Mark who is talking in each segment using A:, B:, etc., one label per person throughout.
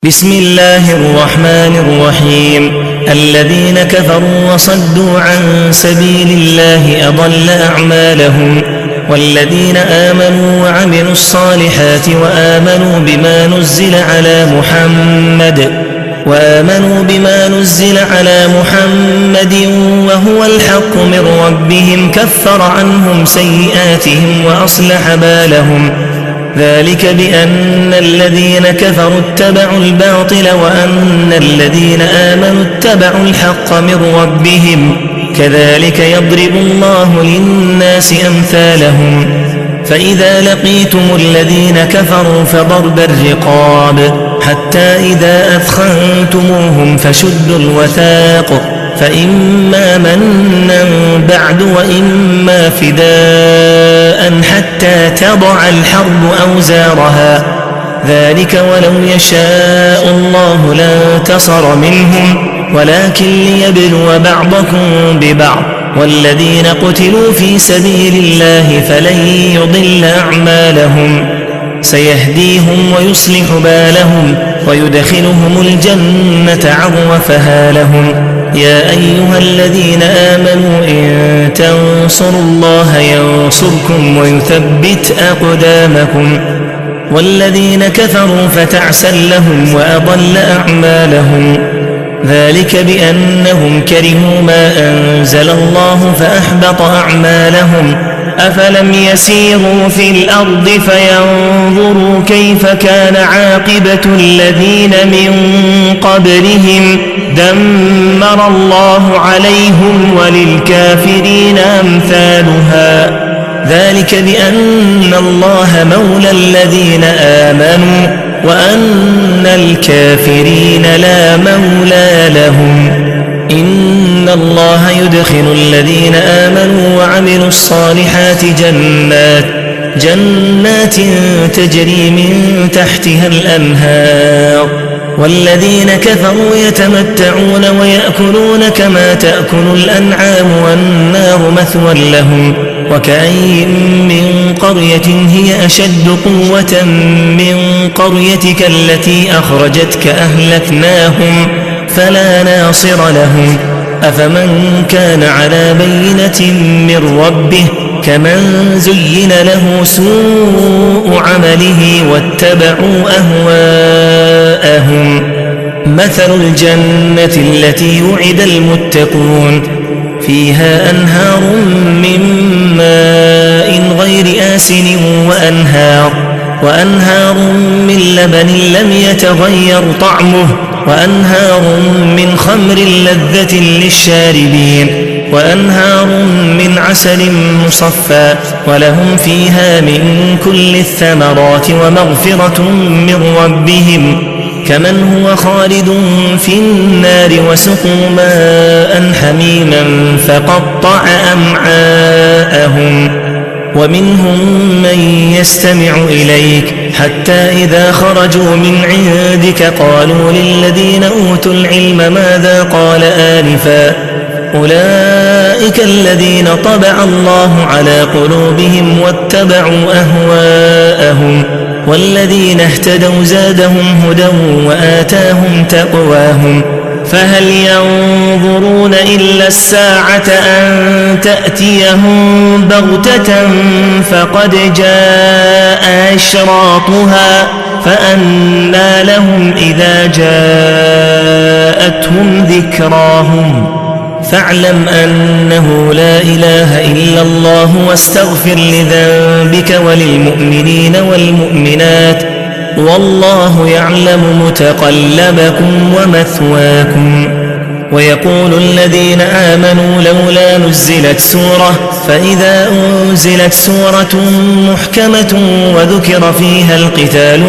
A: بسم الله الرحمن الرحيم. الذين كفروا وصدوا عن سبيل الله أضل أعمالهم، والذين آمنوا وعملوا الصالحات وآمنوا بما نزل على محمد وهو الحق من ربهم كفر عنهم سيئاتهم وأصلح بالهم. ذلك بأن الذين كفروا اتبعوا الباطل وأن الذين آمنوا اتبعوا الحق من ربهم، كذلك يضرب الله للناس أمثالهم. فإذا لقيتم الذين كفروا فضرب الرقاب حتى إذا أثخنتموهم فشدوا الوثاق، فإما منا بعد وإما فداء حتى تضع الحرب أوزارها، ذلك ولو يشاء الله لانتصر منهم ولكن ليبلو بعضكم ببعض. والذين قتلوا في سبيل الله فلن يضل أعمالهم، سيهديهم ويصلح بالهم ويدخلهم الجنة عرفها لهم. يا أيها الذين آمنوا إن تنصروا الله ينصركم ويثبت أقدامكم، والذين كفروا فتعسا لهم وأضل أعمالهم. ذلك بأنهم كرهوا ما أنزل الله فأحبط أعمالهم. أفلم يسيروا في الأرض فينظروا كيف كان عاقبة الذين من قبلهم، دمر الله عليهم وللكافرين أمثالها. ذلك بأن الله مولى الذين آمنوا وأن الكافرين لا مولى لهم. إن الله يدخل الذين آمنوا وعملوا الصالحات جنات تجري من تحتها الأنهار، والذين كفروا يتمتعون ويأكلون كما تأكل الأنعام والنار مثوى لهم. وكأين من قرية هي أشد قوة من قريتك التي أخرجتك أهلكناهم فلا ناصر لهم. أفمن كان على بينة من ربه كمن زين له سوء عمله واتبعوا أهواءهم. مثل الجنة التي وعد المتقون فيها أنهار من ماء غير آسن وأنهار من لبن لم يتغير طعمه وأنهار من خمر لذة للشاربين وأنهار من عسل مصفى ولهم فيها من كل الثمرات ومغفرة من ربهم كمن هو خالد في النار وسقوا ماء حميما فقطع أمعاءهم. ومنهم من يستمع إليك حتى إذا خرجوا من عندك قالوا للذين أوتوا العلم ماذا قال آنفا، أولئك الذين طبع الله على قلوبهم واتبعوا أهواءهم. والذين اهتدوا زادهم هدى وآتاهم تقواهم. فهل ينظرون إلا الساعة أن تأتيهم بغتة فقد جاء أشراطها فأنى لهم إذا جاءتهم ذكراهم. فاعلم أنه لا إله إلا الله واستغفر لذنبك وللمؤمنين والمؤمنات والله يعلم متقلبكم ومثواكم. ويقول الذين آمنوا لولا نزلت سورة، فإذا أنزلت سورة محكمة وذكر فيها القتال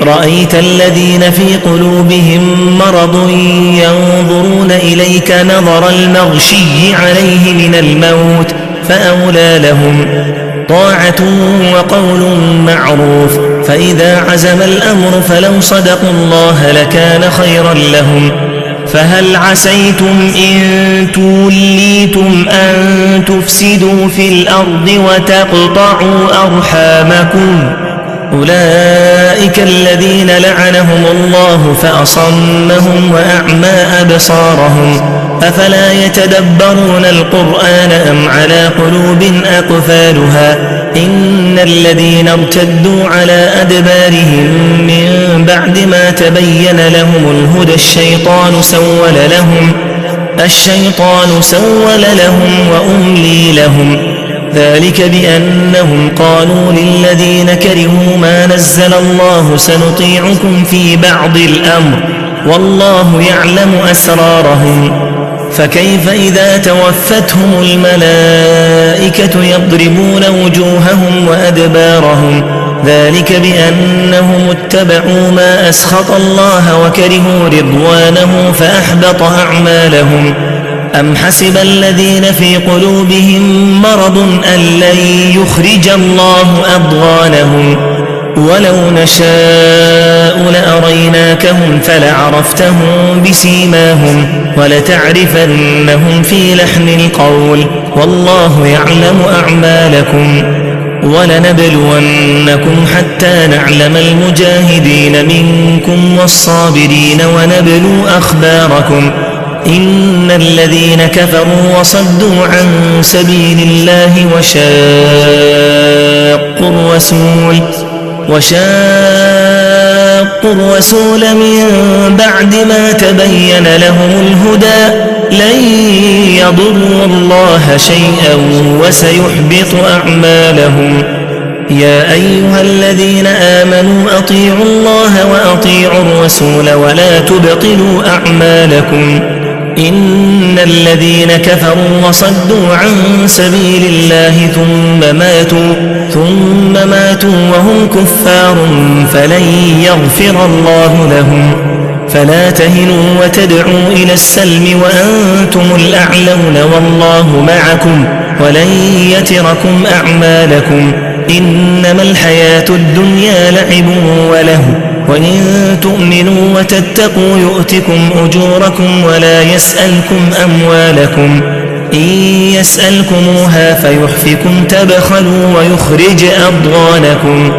A: رأيت الذين في قلوبهم مرض ينظرون إليك نظر المغشي عليه من الموت فأولى لهم طاعة وقول معروف. فإذا عزم الأمر فلو صدقوا الله لكان خيرا لهم. فهل عسيتم إن توليتم أن تفسدوا في الأرض وتقطعوا أرحامكم أولئك الذين لعنهم الله فأصمهم وأعمى أبصارهم أفلا يتدبرون القرآن أم على قلوب أقفالها إن الذين ارتدوا على أدبارهم من بعد ما تبين لهم الهدى الشيطان سول لهم وأملي لهم ذلك بأنهم قالوا للذين كرهوا ما نزل الله سنطيعكم في بعض الأمر والله يعلم أسرارهم فكيف إذا توفتهم الملائكة يضربون وجوههم وأدبارهم ذلك بأنهم اتبعوا ما أسخط الله وكرهوا رضوانه فأحبط أعمالهم أم حسب الذين في قلوبهم مرض أن لن يخرج الله أضغانهم ولو نشاء لأريناكهم فلعرفتهم بسيماهم ولتعرفنهم في لحن القول والله يعلم أعمالكم ولنبلونكم حتى نعلم المجاهدين منكم والصابرين ونبلو أخباركم إن الذين كفروا وصدوا عن سبيل الله وشاقوا الرسول من بعد ما تبين لهم الهدى لن يضروا الله شيئا وسيحبط أعمالهم يا أيها الذين آمنوا أطيعوا الله وأطيعوا الرسول ولا تبطلوا أعمالكم إن الذين كفروا وصدوا عن سبيل الله ثم ماتوا وهم كفار فلن يغفر الله لهم فلا تهنوا وتدعوا إلى السلم وأنتم الأعلون والله معكم ولن يتركم أعمالكم إنما الحياة الدنيا لعب وله وإن تؤمنوا وتتقوا يؤتكم أجوركم ولا يسألكم أموالكم إن يسألكموها فيحفكم تبخلوا ويخرج أضغانكم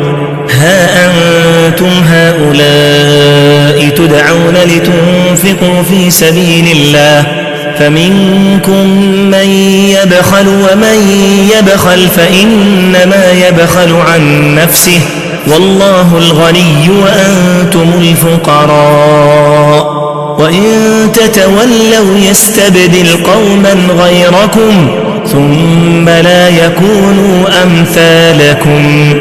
A: ها أنتم هؤلاء تدعون لتنفقوا في سبيل الله فمنكم من يبخل ومن يبخل فإنما يبخل عن نفسه والله الغني وأنتم الفقراء وإن تتولوا يستبدل قوما غيركم ثم لا يكونوا أمثالكم